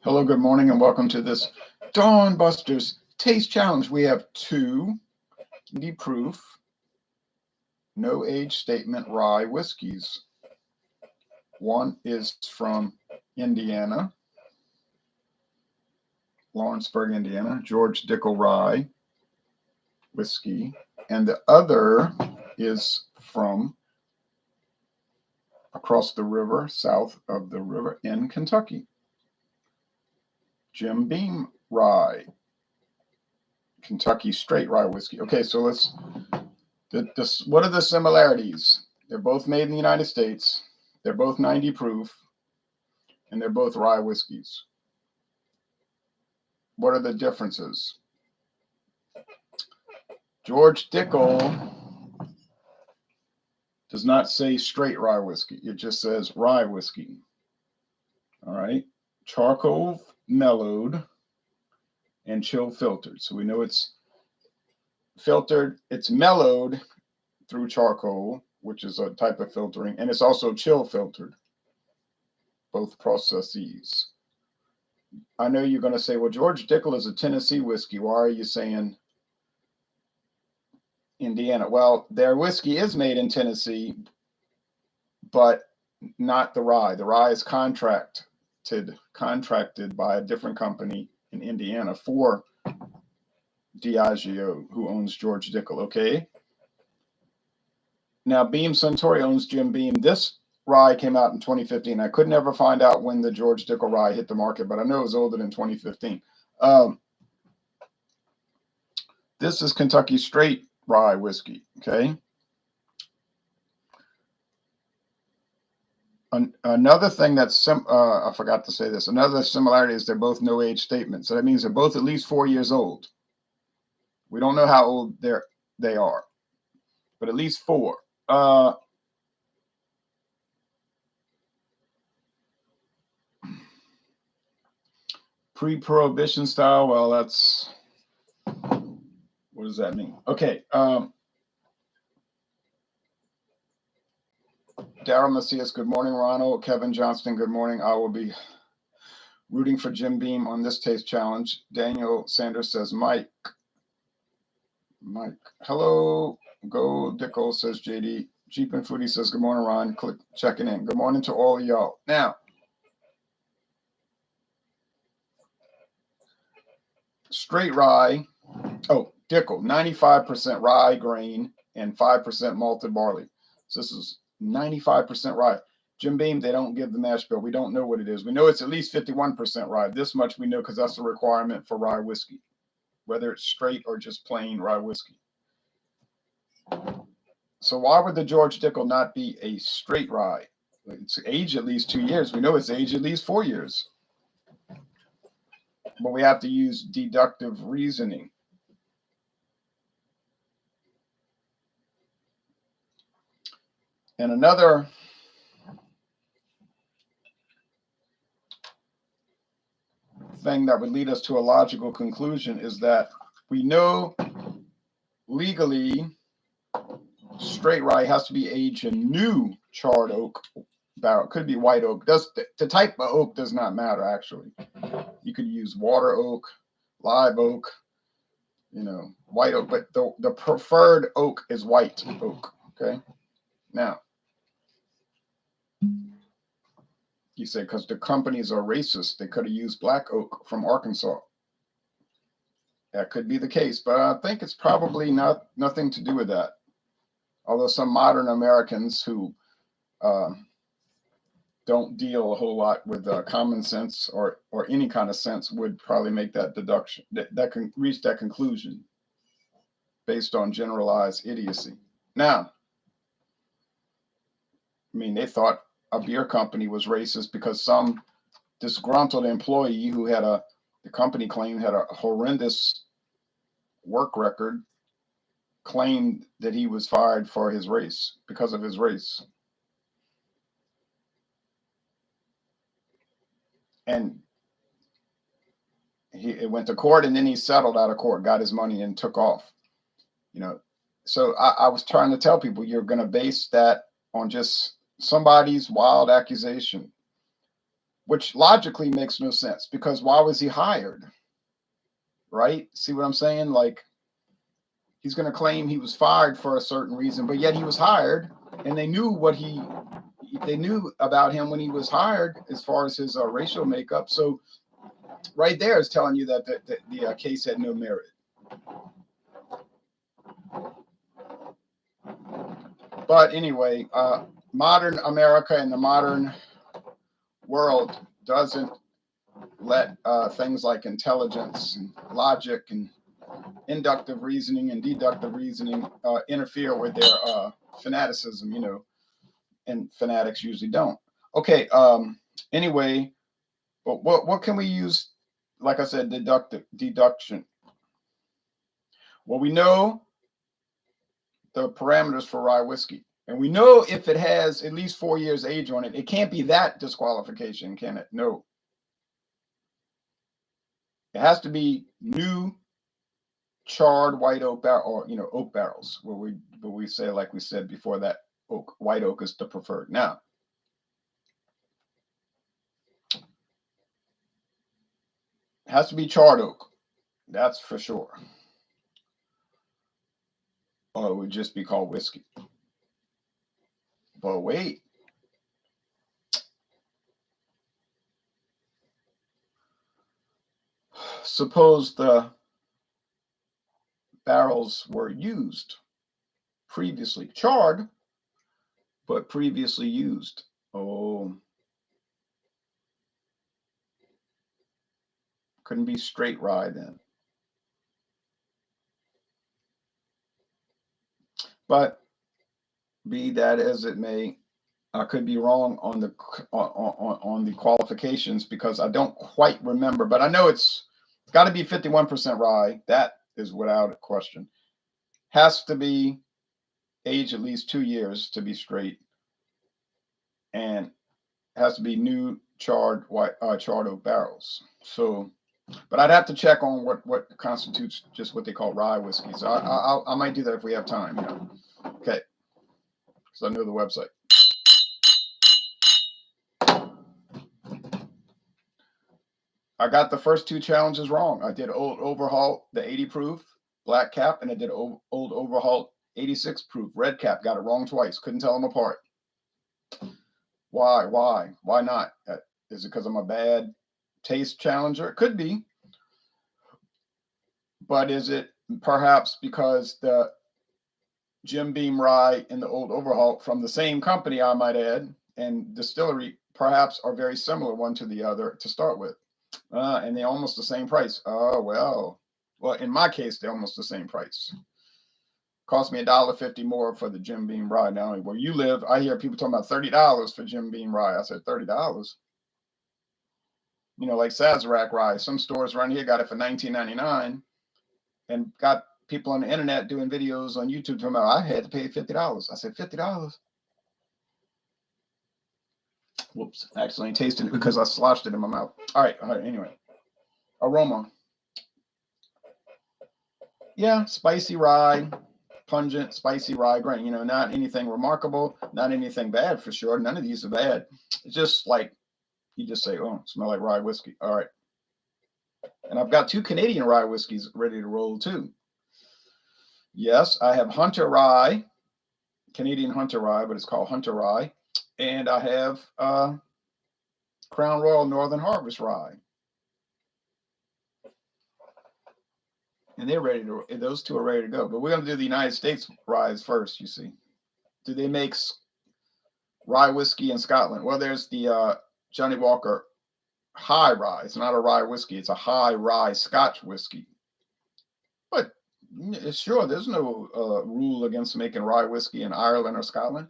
Hello, good morning, and welcome to this Dawn Busters Taste Challenge. We have two proof, no age statement rye whiskeys. One is from Indiana, Lawrenceburg, Indiana, George Dickel Rye whiskey, and the other is from across the river, south of the river in Kentucky, Beam Rye, Kentucky Straight Rye whiskey. Okay, so what are the similarities? They're both made in the United States. They're both 90 proof, and they're both rye whiskeys. What are the differences? George Dickel does not say straight rye whiskey. It just says rye whiskey. All right. Charcoal mellowed and chill filtered. So we know it's filtered. It's mellowed through charcoal, which is a type of filtering, and it's also chill filtered. Both processes. I know you're going to say, well, George Dickel is a Tennessee whiskey. Why are you saying Indiana? Well, their whiskey is made in Tennessee, but not the rye. The rye is contracted by a different company in Indiana for Diageo, who owns George Dickel. Okay. Now, Beam-Suntory owns Jim Beam. This rye came out in 2015. I could never find out when the George Dickel rye hit the market, but I know it was older than 2015. This is Kentucky Straight Rye whiskey. Okay. Another thing that's I forgot to say this. Another similarity is they're both no age statements. So that means they're both at least 4 years old. We don't know how old they are, but at least 4. Pre-prohibition style. Well, that's, what does that mean? Okay. Daryl Macias, good morning. Ronald, Kevin Johnston, good morning. I will be rooting for Jim Beam on this taste challenge. Daniel Sanders says, Mike, hello. Go Dickel, says JD. Jeep and Foodie says, good morning, Ron. Click checking in. Good morning to all of y'all. Now, straight rye. Oh, Dickel, 95% rye grain and 5% malted barley. So this is 95% rye. Jim Beam, they don't give the mash bill. We don't know what it is. We know it's at least 51% rye. This much we know because that's the requirement for rye whiskey, whether it's straight or just plain rye whiskey. So why would the George Dickel not be a straight rye? It's aged at least 2 years. We know it's aged at least 4 years. But we have to use deductive reasoning. And another thing that would lead us to a logical conclusion is that we know legally straight rye has to be aged in new charred oak barrel. Could be white oak. The type of oak does not matter, actually. You could use water oak, live oak, white oak, but the preferred oak is white oak. Okay. Now, you say because the companies are racist, they could have used black oak from Arkansas. That could be the case, but I think it's probably nothing to do with that. Although some modern Americans who don't deal a whole lot with common sense or any kind of sense would probably make that deduction, that can reach that conclusion based on generalized idiocy. Now, I mean, they thought a beer company was racist because some disgruntled employee who the company claimed had a horrendous work record, claimed that he was fired for his race, because of his race. And it went to court, and then he settled out of court, got his money, and took off. So I was trying to tell people, you're going to base that on just somebody's wild accusation. which logically makes no sense, because why was he hired? Right? See what I'm saying? Like, he's going to claim he was fired for a certain reason, but yet he was hired, and they knew they knew about him when he was hired as far as his racial makeup. So right there is telling you that the case had no merit. But anyway, modern America and the modern world doesn't let things like intelligence and logic and inductive reasoning and deductive reasoning interfere with their fanaticism, you know, and fanatics usually don't. Okay, anyway, but what can we use? Like I said, deduction. Well, we know the parameters for rye whiskey, and we know if it has at least 4 years age on it, it can't be that disqualification, can it? No. It has to be new charred white oak barrel, or you know, oak barrels, where we say, like we said before, that white oak is the preferred. Now, it has to be charred oak, that's for sure, or it would just be called whiskey. But wait, suppose the barrels were used previously, charred, but previously used. Oh, couldn't be straight rye then. But be that as it may, I could be wrong on the qualifications, because I don't quite remember, but I know it's got to be 51% rye. That is without a question. Has to be aged at least 2 years to be straight, and has to be new charred charred oak barrels. So, but I'd have to check on what constitutes just what they call rye whiskey. So I might do that if we have time. You know. Okay, because I know the website. I got the first 2 challenges wrong. I did Old Overhaul, the 80 proof black cap, and I did Old Overhaul 86 proof red cap. Got it wrong twice. Couldn't tell them apart. Why? Why not? Is it because I'm a bad taste challenger? It could be. But is it perhaps because the Jim Beam Rye and the Old Overhaul, from the same company, I might add, and distillery, perhaps are very similar one to the other to start with? And they're almost the same price. Oh, well, in my case, they're almost the same price. Cost me $1.50 more for the Jim Beam Rye. Now, where you live, I hear people talking about $30 for Jim Beam Rye. I said, $30? You know, like Sazerac Rye. Some stores around here got it for $19.99, and got people on the internet doing videos on YouTube talking about, I had to pay $50. I said, $50? Whoops, I accidentally tasted it because I sloshed it in my mouth. All right, anyway. Aroma. Yeah, spicy rye, pungent, spicy rye grain. You know, not anything remarkable, not anything bad for sure. None of these are bad. It's just like, you just say, oh, smell like rye whiskey. All right. And I've got 2 Canadian rye whiskeys ready to roll too. Yes, I have Hunter Rye, Canadian Hunter Rye, but it's called Hunter Rye. And I have Crown Royal Northern Harvest Rye. And they're ready to, those 2 are ready to go. But we're going to do the United States ryes first, you see. Do they make rye whiskey in Scotland? Well, there's the Johnny Walker High Rye. It's not a rye whiskey. It's a high rye Scotch whiskey. But sure, there's no rule against making rye whiskey in Ireland or Scotland.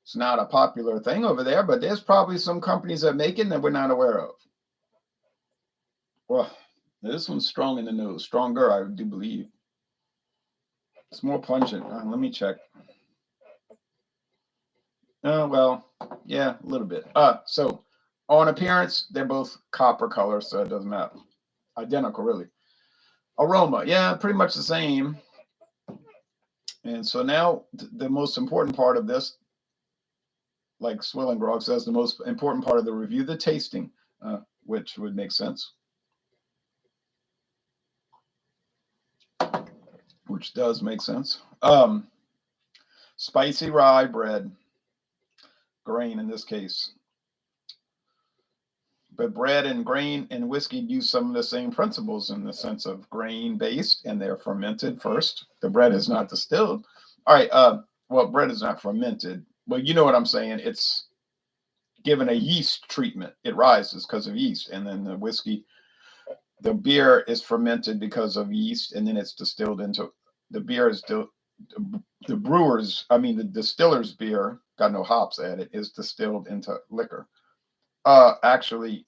It's not a popular thing over there, but there's probably some companies that make it that we're not aware of. Well, this one's strong in the nose. Stronger, I do believe. It's more pungent. Let me check. Well, yeah, a little bit. So on appearance, they're both copper color, so it doesn't matter. Identical, really. Aroma, yeah, pretty much the same. And so now the most important part of this, like Swillengrog says, the most important part of the review, the tasting. which would make sense. Which does make sense. Spicy rye bread, grain in this case. But bread and grain and whiskey use some of the same principles in the sense of grain based, and they're fermented first. The bread is not distilled. All right. Well, bread is not fermented. Well, you know what I'm saying. It's given a yeast treatment. It rises because of yeast. And then the whiskey, the beer is fermented because of yeast, and then it's distilled into the beer is still the brewers, I mean the distiller's beer, got no hops added, is distilled into liquor. Actually,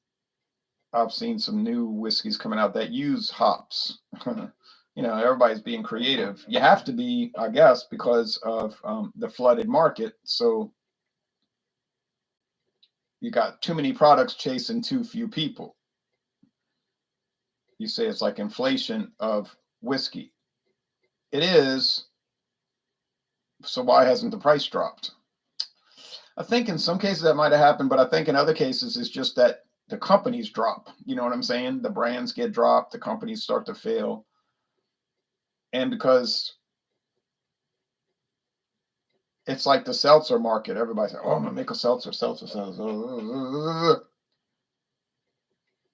I've seen some new whiskeys coming out that use hops. You know, everybody's being creative. You have to be, I guess, because of the flooded market. So you got too many products chasing too few people. You say it's like inflation of whiskey. It is. So why hasn't the price dropped? I think in some cases that might have happened, but I think in other cases it's just that the companies drop. You know what I'm saying? The brands get dropped, the companies start to fail. And because it's like the seltzer market, everybody's like, oh, I'm going to make a seltzer,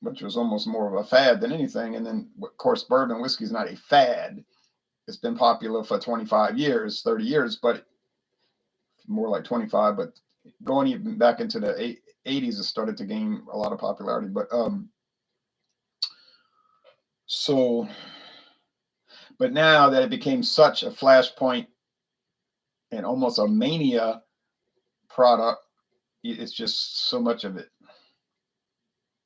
which was almost more of a fad than anything. And then, of course, bourbon whiskey is not a fad. It's been popular for 25 years, 30 years, but more like 25, but going even back into the 80s, it started to gain a lot of popularity. But but now that it became such a flashpoint and almost a mania product, it's just so much of it.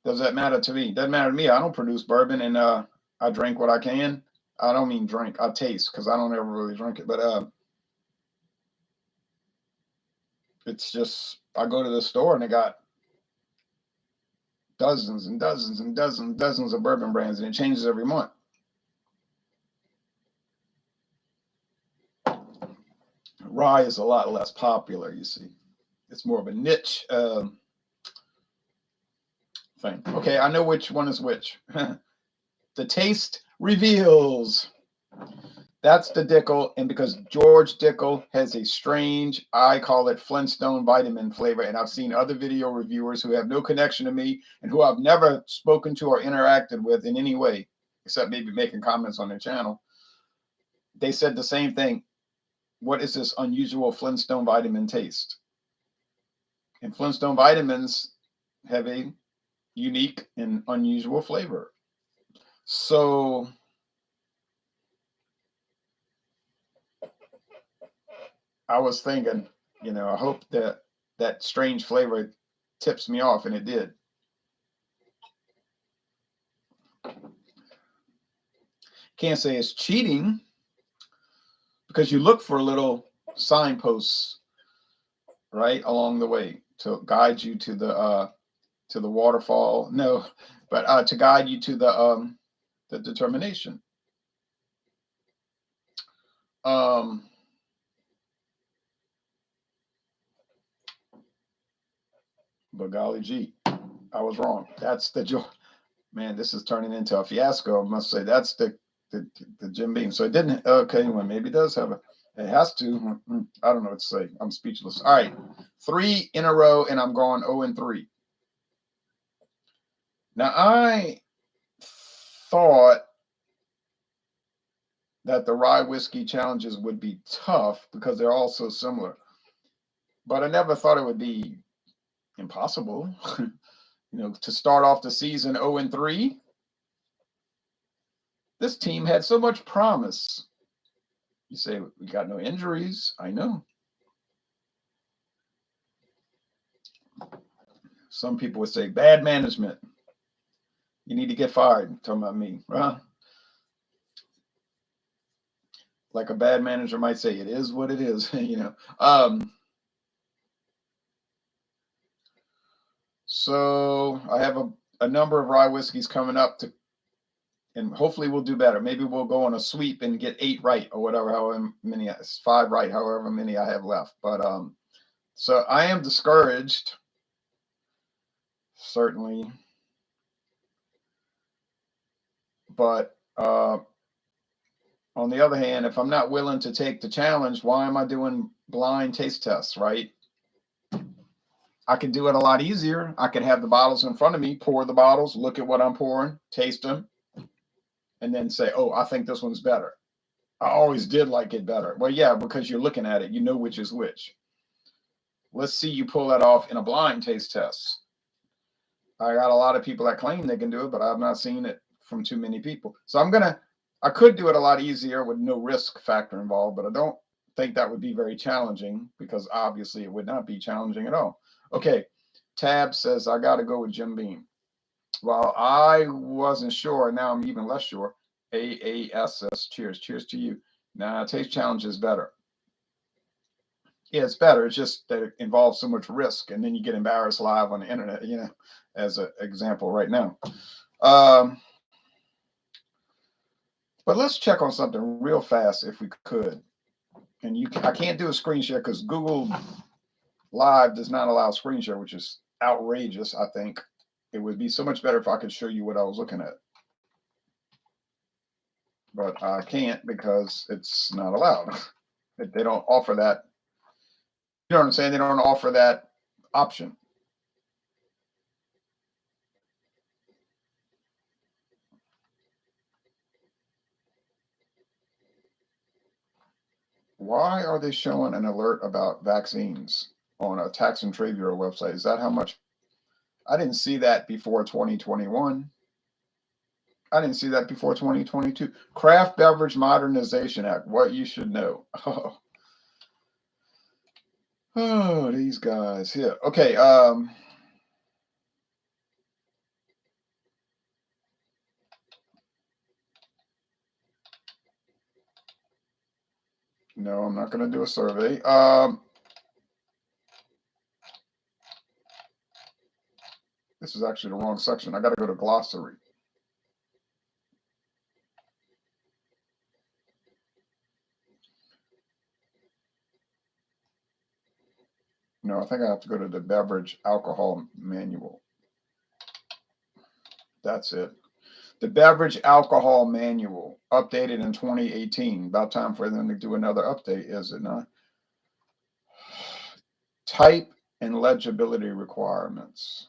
Does that matter to me? Doesn't matter to me. I don't produce bourbon, and I drink what I can. I don't mean drink, I taste, because I don't ever really drink it. But it's just, I go to the store and they got dozens and dozens and dozens and dozens of bourbon brands, and it changes every month. Rye is a lot less popular, you see. It's more of a niche thing. Okay, I know which one is which. The taste reveals. That's the Dickel, and because George Dickel has a strange, I call it Flintstone vitamin flavor, and I've seen other video reviewers who have no connection to me and who I've never spoken to or interacted with in any way, except maybe making comments on their channel. They said the same thing. What is this unusual Flintstone vitamin taste? And Flintstone vitamins have a unique and unusual flavor. So I was thinking, you know, I hope that that strange flavor tips me off, and it did. Can't say it's cheating because you look for little signposts, right, along the way to guide you to the waterfall. No, but to guide you to the determination. But golly gee, I was wrong. That's the joy. Man, this is turning into a fiasco. I must say that's the Jim Beam. So it didn't. Okay, well maybe it does have a. It has to. I don't know what to say. I'm speechless. All right, 3 in a row, and I'm going 0-3. Now I thought that the rye whiskey challenges would be tough because they're all so similar, but I never thought it would be impossible. You know, to start off the season 0-3. This team had so much promise. You say, we got no injuries. I know. Some people would say, bad management. You need to get fired. I'm talking about me. Well, like a bad manager might say, it is what it is. You know. So I have a number of rye whiskeys coming up to, and hopefully we'll do better. Maybe we'll go on a sweep and get 8 right or whatever, however many, 5 right, however many I have left. But so I am discouraged, certainly. But on the other hand, if I'm not willing to take the challenge, why am I doing blind taste tests, right? I could do it a lot easier. I could have the bottles in front of me, pour the bottles, look at what I'm pouring, taste them, and then say, oh, I think this one's better. I always did like it better. Well, yeah, because you're looking at it, you know which is which. Let's see you pull that off in a blind taste test. I got a lot of people that claim they can do it, but I've not seen it from too many people. So I could do it a lot easier with no risk factor involved, but I don't think that would be very challenging, because obviously it would not be challenging at all. Okay, Tab says, I got to go with Jim Beam. Well, I wasn't sure. Now I'm even less sure. AASS, cheers. Cheers to you. Nah, Taste Challenge is better. Yeah, it's better. It's just that it involves so much risk, and then you get embarrassed live on the internet, you know, as an example right now. But let's check on something real fast if we could. And I can't do a screen share because Google Live does not allow screen share, which is outrageous, I think. It would be so much better if I could show you what I was looking at. But I can't because it's not allowed. They don't offer that. You know what I'm saying? They don't offer that option. Why are they showing an alert about vaccines on a Tax and Trade Bureau website? Is that how much? I didn't see that before 2021. I didn't see that before 2022. Craft Beverage Modernization Act. What you should know. Oh, these guys here. Okay. No, I'm not going to do a survey. This is actually the wrong section. I got to go to glossary. No, I think I have to go to the beverage alcohol manual. That's it. The beverage alcohol manual, updated in 2018. About time for them to do another update, is it not? Type and legibility requirements.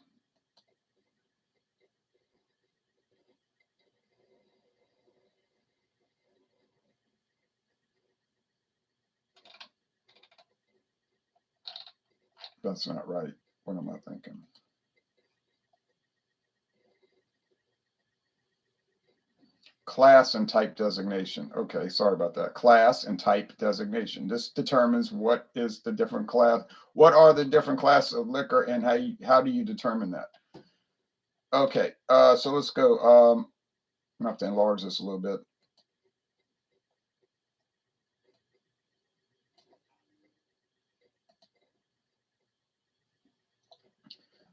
That's not right. What am I thinking? Class and type designation. Okay, sorry about that. Class and type designation. This determines what is the different class. What are the different classes of liquor, and how do you determine that? Okay, so let's go. I'm gonna have to enlarge this a little bit.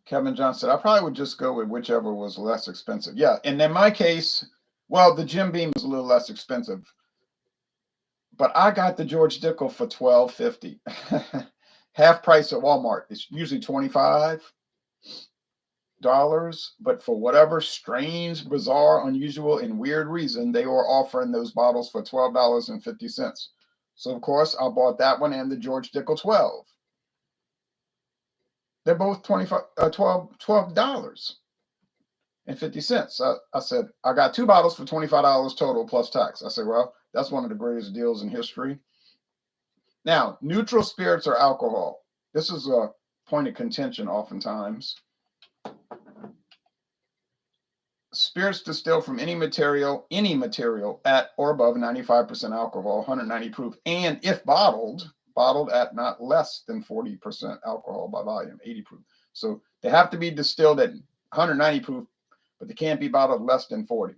Kevin Johnson, I probably would just go with whichever was less expensive. Yeah, and in my case, well, the Jim Beam was a little less expensive, but I got the George Dickel for $12.50, half price at Walmart. It's usually $25, but for whatever strange, bizarre, unusual, and weird reason, they were offering those bottles for $12.50. So of course, I bought that one and the George Dickel 12. They're both $12.50. I said, I got two bottles for $25 total plus tax. I said, well, that's one of the greatest deals in history. Now, neutral spirits or alcohol. This is a point of contention oftentimes. Spirits distilled from any material at or above 95% alcohol, 190 proof, and if bottled at not less than 40% alcohol by volume, 80 proof. So they have to be distilled at 190 proof, but they can't be bottled less than 40.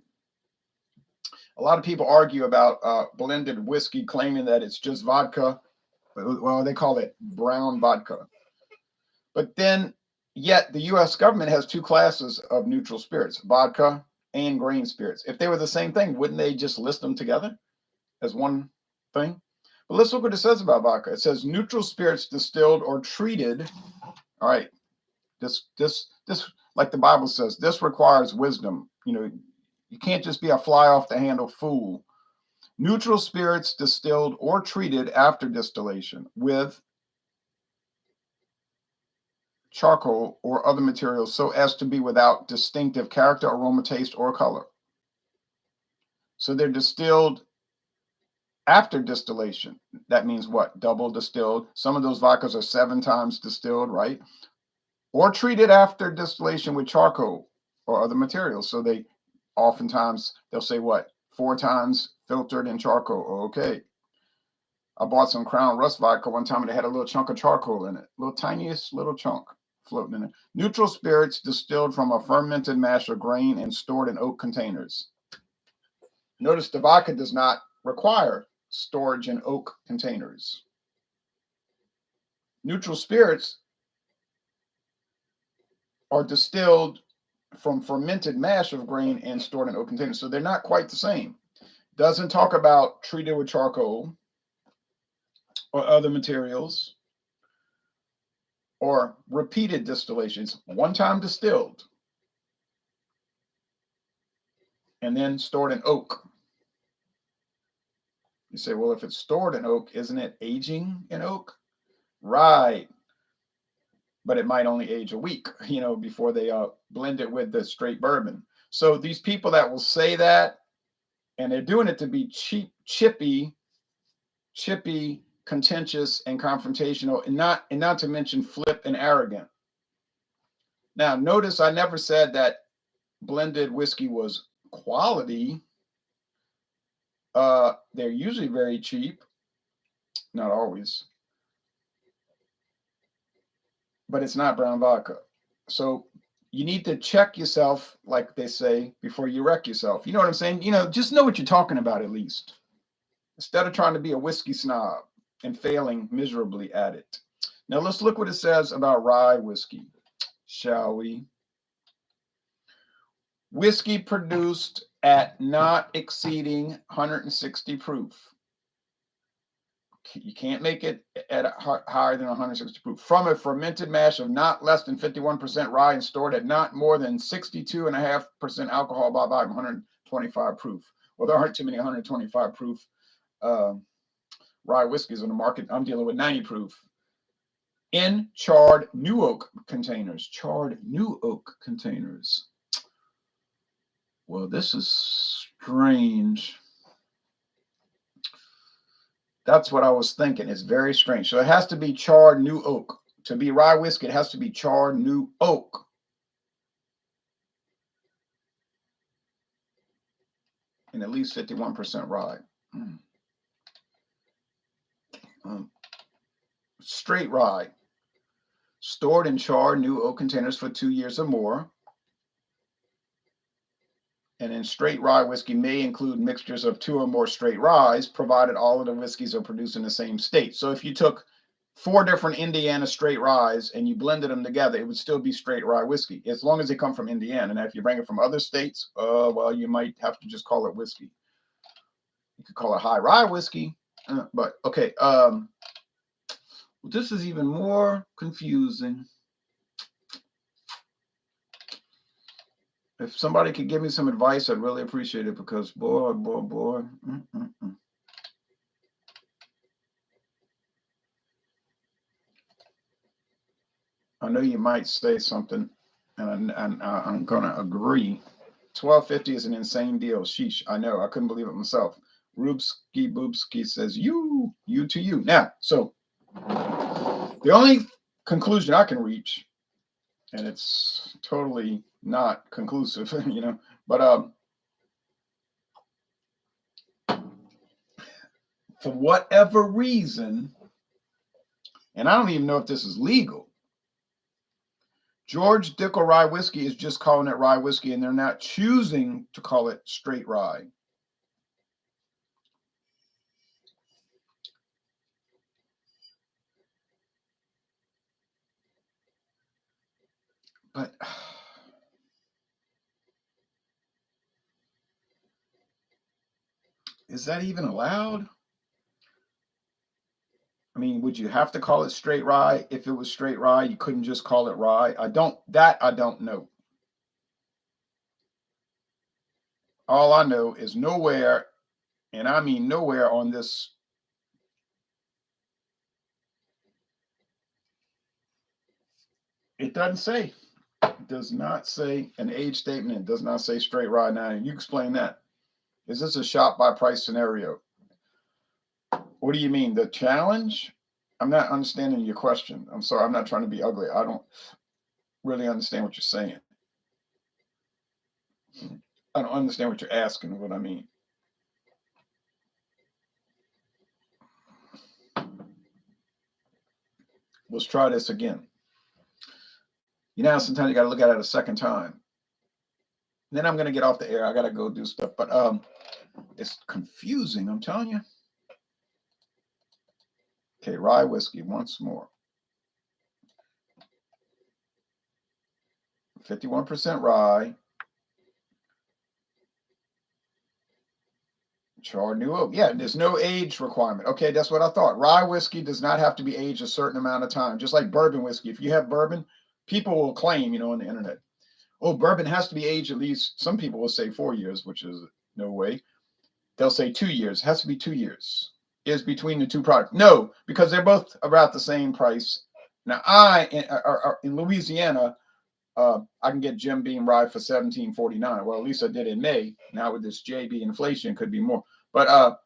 A lot of people argue about blended whiskey, claiming that it's just vodka. Well, they call it brown vodka. But then, yet the U.S. government has two classes of neutral spirits, vodka and grain spirits. If they were the same thing, wouldn't they just list them together as one thing? But let's look what it says about vodka. It says neutral spirits distilled or treated. All right, this like the Bible says, this requires wisdom. You know, You can't just be a fly off the handle fool. Neutral spirits distilled or treated after distillation with charcoal or other materials so as to be without distinctive character, aroma, taste, or color. So they're distilled after distillation. That means what? Double distilled. Some of those vodkas are 7 times distilled, right? Or treated after distillation with charcoal or other materials. So they oftentimes, they'll say what? 4 times filtered in charcoal. Okay. I bought some Crown Rust vodka one time and it had a little chunk of charcoal in it. Little tiniest little chunk floating in it. Neutral spirits distilled from a fermented mash of grain and stored in oak containers. Notice the vodka does not require storage in oak containers. Neutral spirits are distilled from fermented mash of grain and stored in oak containers. So they're not quite the same. Doesn't talk about treated with charcoal or other materials or repeated distillations. One time distilled and then stored in oak. You say, well, if it's stored in oak, isn't it aging in oak? Right. But it might only age a week, before they blend it with the straight bourbon. So these people that will say that, and they're doing it to be cheap, chippy, contentious, and confrontational, and not to mention flip and arrogant. Now, notice I never said that blended whiskey was quality. They're usually very cheap, not always. But it's not brown vodka. So you need to check yourself, like they say, before you wreck yourself. You know what I'm saying? Just know what you're talking about at least. Instead of trying to be a whiskey snob and failing miserably at it. Now let's look what it says about rye whiskey, shall we? Whiskey produced at not exceeding 160 proof. You can't make it at higher than 160 proof. From a fermented mash of not less than 51% rye and stored at not more than 62.5% alcohol by volume, 125 proof. Well, there aren't too many 125 proof rye whiskeys on the market. I'm dealing with 90 proof. In charred new oak containers. Charred new oak containers. Well, this is strange. That's what I was thinking. It's very strange. So it has to be charred new oak. To be rye whiskey, it has to be charred new oak. And at least 51% rye. Straight rye. Stored in charred new oak containers for 2 years or more. And in straight rye whiskey may include mixtures of 2 or more straight ryes, provided all of the whiskeys are produced in the same state. So if you took 4 different Indiana straight ryes and you blended them together, it would still be straight rye whiskey, as long as they come from Indiana. And if you bring it from other states, well, you might have to just call it whiskey. You could call it high rye whiskey, but okay. Well, this is even more confusing. If somebody could give me some advice, I'd really appreciate it, because boy. I know you might say something, and I'm going to agree. $12.50 is an insane deal. Sheesh, I know. I couldn't believe it myself. Rubsky Boobsky says, you to you. Now, so the only conclusion I can reach, and it's totally not conclusive, but for whatever reason, and I don't even know if this is legal, George Dickel Rye whiskey is just calling it rye whiskey, and they're not choosing to call it straight rye. But is that even allowed? I mean, would you have to call it straight rye? If it was straight rye, you couldn't just call it rye. I don't know. All I know is nowhere, and I mean nowhere on this. It doesn't say. It does not say an age statement. It does not say straight rye. Now, you explain that. Is this a shop by price scenario? What do you mean? The challenge? I'm not understanding your question. I'm sorry. I'm not trying to be ugly. I don't really understand what you're saying. I don't understand what you're asking, what I mean. Let's try this again. You know, sometimes you got to look at it a second time. Then I'm going to get off the air. I got to go do stuff. But it's confusing, I'm telling you. Okay, rye whiskey once more. 51% rye. Charred new oak. Yeah, there's no age requirement. Okay, that's what I thought. Rye whiskey does not have to be aged a certain amount of time, just like bourbon whiskey. If you have bourbon, people will claim, you know, on the internet, oh, bourbon has to be aged at least, some people will say 4 years, which is no way. They'll say 2 years. It has to be 2 years. Is between the two products. No, because they're both about the same price. Now, in Louisiana, I can get Jim Beam Rye for $17.49. Well, at least I did in May. Now with this JB inflation, could be more. But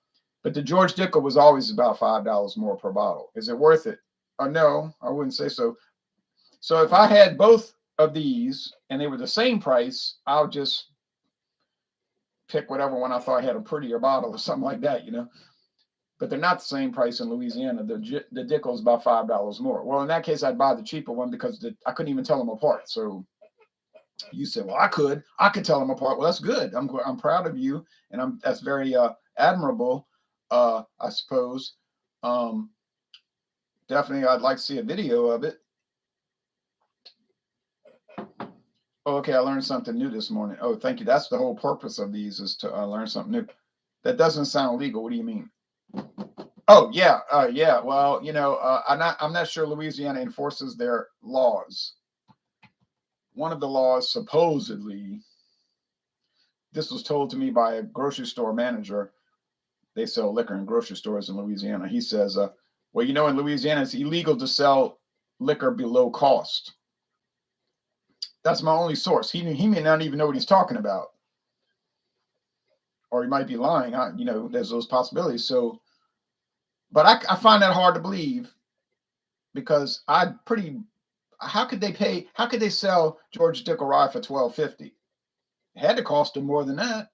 the George Dickel was always about $5 more per bottle. Is it worth it? No, I wouldn't say so. So if I had both of these and they were the same price, I'll just pick whatever one I thought had a prettier bottle or something like that, you know. But they're not the same price in Louisiana. The Dickel is about $5 more. Well, in that case, I'd buy the cheaper one because I couldn't even tell them apart. So you said, well, I could tell them apart. Well, that's good. I'm proud of you, and that's very admirable. I suppose. Definitely, I'd like to see a video of it. Oh, okay, I learned something new this morning. Oh, thank you. That's the whole purpose of these, is to learn something new. That doesn't sound legal. What do you mean? Oh, yeah, yeah. Well, you know, I'm not sure Louisiana enforces their laws. One of the laws, supposedly, this was told to me by a grocery store manager. They sell liquor in grocery stores in Louisiana. He says, well, you know, in Louisiana, it's illegal to sell liquor below cost. That's my only source. He may not even know what he's talking about. Or he might be lying. You know, there's those possibilities. So, but I find that hard to believe, because how could they sell George Dickel Rye for $12.50? It had to cost them more than that.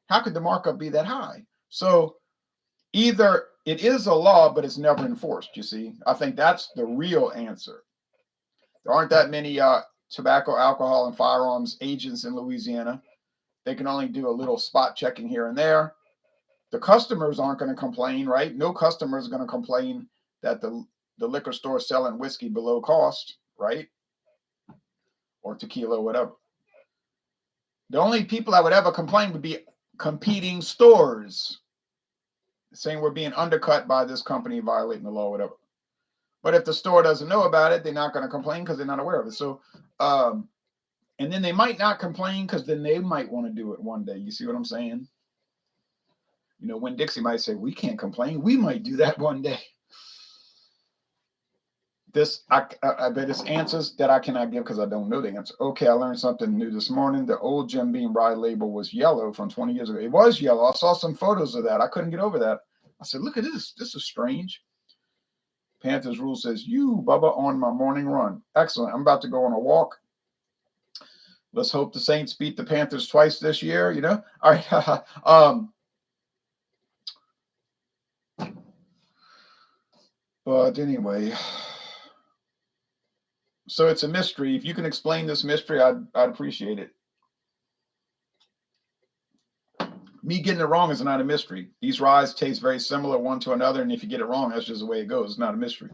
How could the markup be that high? So either it is a law, but it's never enforced, you see. I think that's the real answer. There aren't that many tobacco, alcohol, and firearms agents in Louisiana. They can only do a little spot checking here and there. The customers aren't going to complain, right? No customer is going to complain that the liquor store is selling whiskey below cost, right? Or tequila, or whatever. The only people that would ever complain would be competing stores, saying we're being undercut by this company, violating the law, whatever. But if the store doesn't know about it, they're not going to complain because they're not aware of it. So, and then they might not complain because then they might want to do it one day. You see what I'm saying? You know, when Dixie might say, we can't complain, we might do that one day. This, I bet it's answers that I cannot give because I don't know the answer. Okay, I learned something new this morning. The old Jim Beam Rye label was yellow from 20 years ago. It was yellow. I saw some photos of that. I couldn't get over that. I said, look at this. This is strange. Panthers rule says, you, Bubba, on my morning run. Excellent. I'm about to go on a walk. Let's hope the Saints beat the Panthers twice this year, you know? All right. But anyway, so it's a mystery. If you can explain this mystery, I'd appreciate it. Me getting it wrong is not a mystery. These ryes taste very similar one to another, and if you get it wrong, that's just the way it goes. It's not a mystery.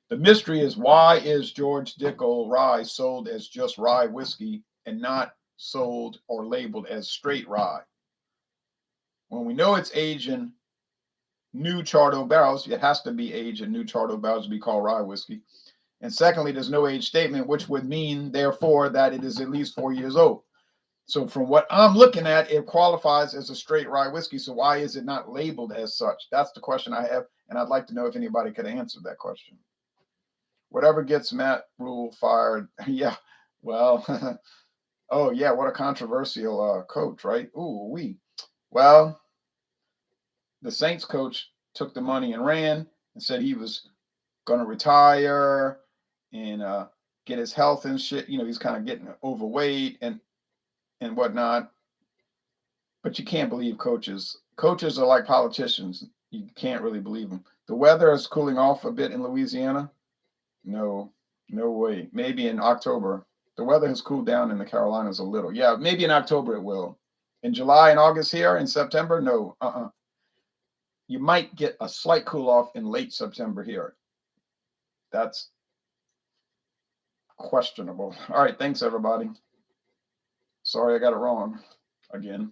The mystery is, why is George Dickel Rye sold as just rye whiskey and not sold or labeled as straight rye? When we know it's aged in new charred oak barrels, it has to be aged in new charred oak barrels to be called rye whiskey. And secondly, there's no age statement, which would mean, therefore, that it is at least 4 years old. So from what I'm looking at, it qualifies as a straight rye whiskey. So why is it not labeled as such? That's the question I have, and I'd like to know if anybody could answer that question. Whatever gets Matt Rule fired. Yeah, well, oh yeah, what a controversial coach, right? Ooh, well, the Saints coach took the money and ran and said he was going to retire and get his health and shit. You know, he's kind of getting overweight and whatnot. But you can't believe coaches. Coaches are like politicians. You can't really believe them. The weather is cooling off a bit in Louisiana. No, no way. Maybe in October. The weather has cooled down in the Carolinas a little. Yeah, maybe in October it will. In July and August here, in September, no. You might get a slight cool off in late September here. That's questionable. All right, thanks everybody. Sorry I got it wrong again.